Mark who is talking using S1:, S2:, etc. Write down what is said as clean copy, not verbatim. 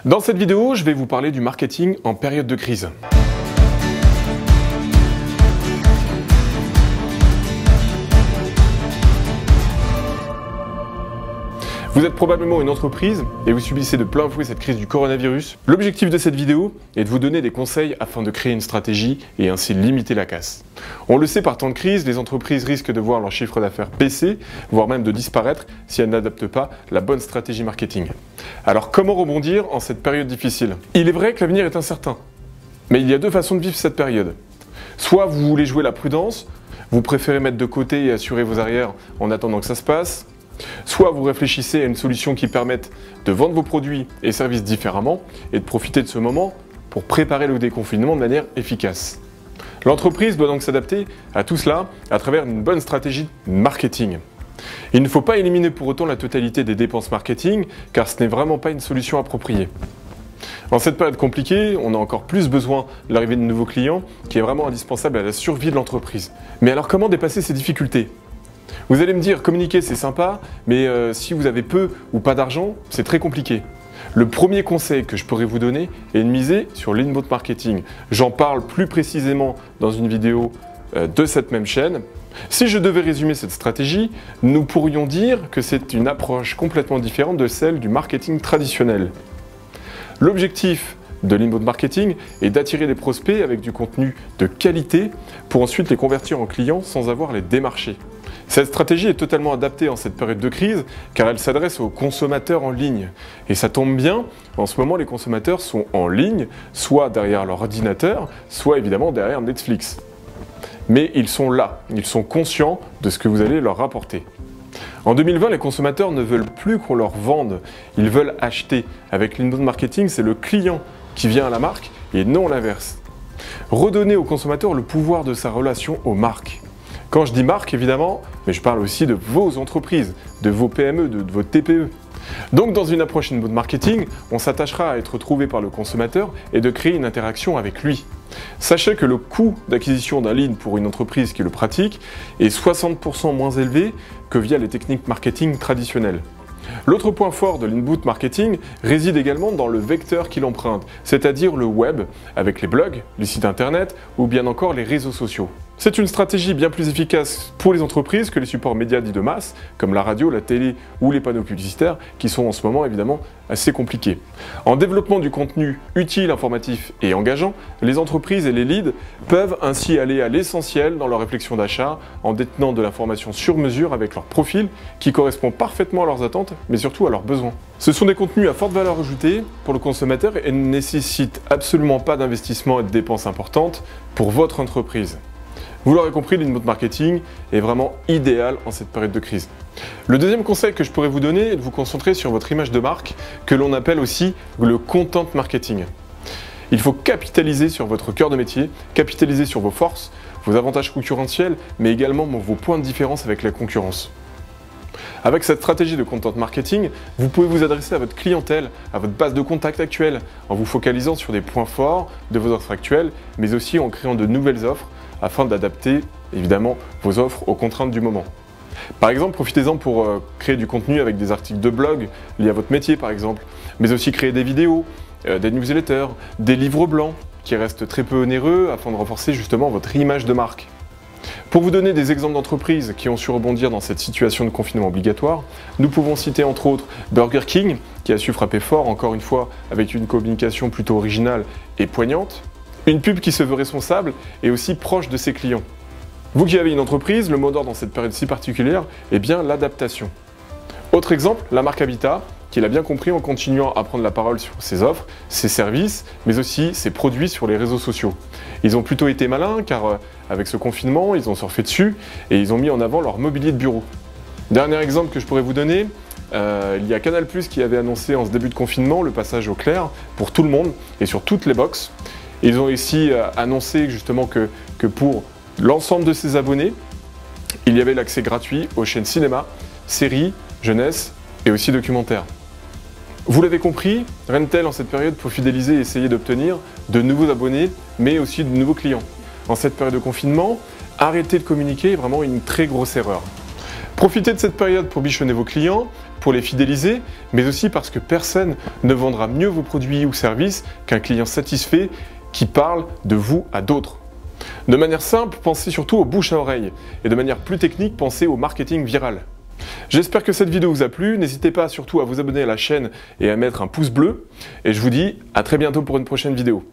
S1: Dans cette vidéo, je vais vous parler du marketing en période de crise. Vous êtes probablement une entreprise et vous subissez de plein fouet cette crise du coronavirus. L'objectif de cette vidéo est de vous donner des conseils afin de créer une stratégie et ainsi limiter la casse. On le sait, par temps de crise, les entreprises risquent de voir leur chiffre d'affaires baisser, voire même de disparaître si elles n'adaptent pas la bonne stratégie marketing. Alors comment rebondir en cette période difficile? Il est vrai que l'avenir est incertain, mais il y a deux façons de vivre cette période. Soit vous voulez jouer la prudence, vous préférez mettre de côté et assurer vos arrières en attendant que ça se passe. Soit vous réfléchissez à une solution qui permette de vendre vos produits et services différemment et de profiter de ce moment pour préparer le déconfinement de manière efficace. L'entreprise doit donc s'adapter à tout cela à travers une bonne stratégie marketing. Il ne faut pas éliminer pour autant la totalité des dépenses marketing car ce n'est vraiment pas une solution appropriée. En cette période compliquée, on a encore plus besoin de l'arrivée de nouveaux clients qui est vraiment indispensable à la survie de l'entreprise. Mais alors comment dépasser ces difficultés ? Vous allez me dire, communiquer c'est sympa, mais si vous avez peu ou pas d'argent, c'est très compliqué. Le premier conseil que je pourrais vous donner est de miser sur l'inbound marketing. J'en parle plus précisément dans une vidéo de cette même chaîne. Si je devais résumer cette stratégie, nous pourrions dire que c'est une approche complètement différente de celle du marketing traditionnel. L'objectif de l'inbound marketing est d'attirer des prospects avec du contenu de qualité pour ensuite les convertir en clients sans avoir à les démarcher. Cette stratégie est totalement adaptée en cette période de crise car elle s'adresse aux consommateurs en ligne. Et ça tombe bien, en ce moment les consommateurs sont en ligne, soit derrière leur ordinateur, soit évidemment derrière Netflix. Mais ils sont là, ils sont conscients de ce que vous allez leur rapporter. En 2020, les consommateurs ne veulent plus qu'on leur vende, ils veulent acheter. Avec l'inbound marketing, c'est le client qui vient à la marque et non l'inverse. Redonner au consommateur le pouvoir de sa relation aux marques. Quand je dis marque, évidemment, mais je parle aussi de vos entreprises, de vos PME, de vos TPE. Donc dans une approche inbound marketing, on s'attachera à être trouvé par le consommateur et de créer une interaction avec lui. Sachez que le coût d'acquisition d'un lead pour une entreprise qui le pratique est 60% moins élevé que via les techniques marketing traditionnelles. L'autre point fort de l'inbound marketing réside également dans le vecteur qu'il emprunte, c'est-à-dire le web, avec les blogs, les sites internet ou bien encore les réseaux sociaux. C'est une stratégie bien plus efficace pour les entreprises que les supports médias dits de masse, comme la radio, la télé ou les panneaux publicitaires, qui sont en ce moment évidemment assez compliqués. En développement du contenu utile, informatif et engageant, les entreprises et les leads peuvent ainsi aller à l'essentiel dans leur réflexion d'achat en détenant de l'information sur mesure avec leur profil qui correspond parfaitement à leurs attentes, mais surtout à leurs besoins. Ce sont des contenus à forte valeur ajoutée pour le consommateur et ne nécessitent absolument pas d'investissement et de dépenses importantes pour votre entreprise. Vous l'aurez compris, l'inbound marketing est vraiment idéal en cette période de crise. Le deuxième conseil que je pourrais vous donner est de vous concentrer sur votre image de marque, que l'on appelle aussi le content marketing. Il faut capitaliser sur votre cœur de métier, capitaliser sur vos forces, vos avantages concurrentiels, mais également vos points de différence avec la concurrence. Avec cette stratégie de content marketing, vous pouvez vous adresser à votre clientèle, à votre base de contact actuelle, en vous focalisant sur des points forts de vos offres actuelles, mais aussi en créant de nouvelles offres, afin d'adapter évidemment vos offres aux contraintes du moment. Par exemple, profitez-en pour créer du contenu avec des articles de blog liés à votre métier par exemple, mais aussi créer des vidéos, des newsletters, des livres blancs qui restent très peu onéreux afin de renforcer justement votre image de marque. Pour vous donner des exemples d'entreprises qui ont su rebondir dans cette situation de confinement obligatoire, nous pouvons citer entre autres Burger King qui a su frapper fort encore une fois avec une communication plutôt originale et poignante. Une pub qui se veut responsable et aussi proche de ses clients. Vous qui avez une entreprise, le mot d'ordre dans cette période si particulière est bien l'adaptation. Autre exemple, la marque Habitat, qui l'a bien compris en continuant à prendre la parole sur ses offres, ses services, mais aussi ses produits sur les réseaux sociaux. Ils ont plutôt été malins car avec ce confinement, ils ont surfé dessus et ils ont mis en avant leur mobilier de bureau. Dernier exemple que je pourrais vous donner, il y a Canal+ qui avait annoncé en ce début de confinement le passage au clair pour tout le monde et sur toutes les box. Ils ont aussi annoncé justement que pour l'ensemble de ses abonnés, il y avait l'accès gratuit aux chaînes cinéma, séries, jeunesse et aussi documentaires. Vous l'avez compris, Rentel en cette période pour fidéliser et essayer d'obtenir de nouveaux abonnés, mais aussi de nouveaux clients. En cette période de confinement, arrêter de communiquer est vraiment une très grosse erreur. Profitez de cette période pour bichonner vos clients, pour les fidéliser, mais aussi parce que personne ne vendra mieux vos produits ou services qu'un client satisfait qui parle de vous à d'autres. De manière simple, pensez surtout au bouche à oreille, et de manière plus technique, pensez au marketing viral. J'espère que cette vidéo vous a plu, n'hésitez pas surtout à vous abonner à la chaîne et à mettre un pouce bleu, et je vous dis à très bientôt pour une prochaine vidéo.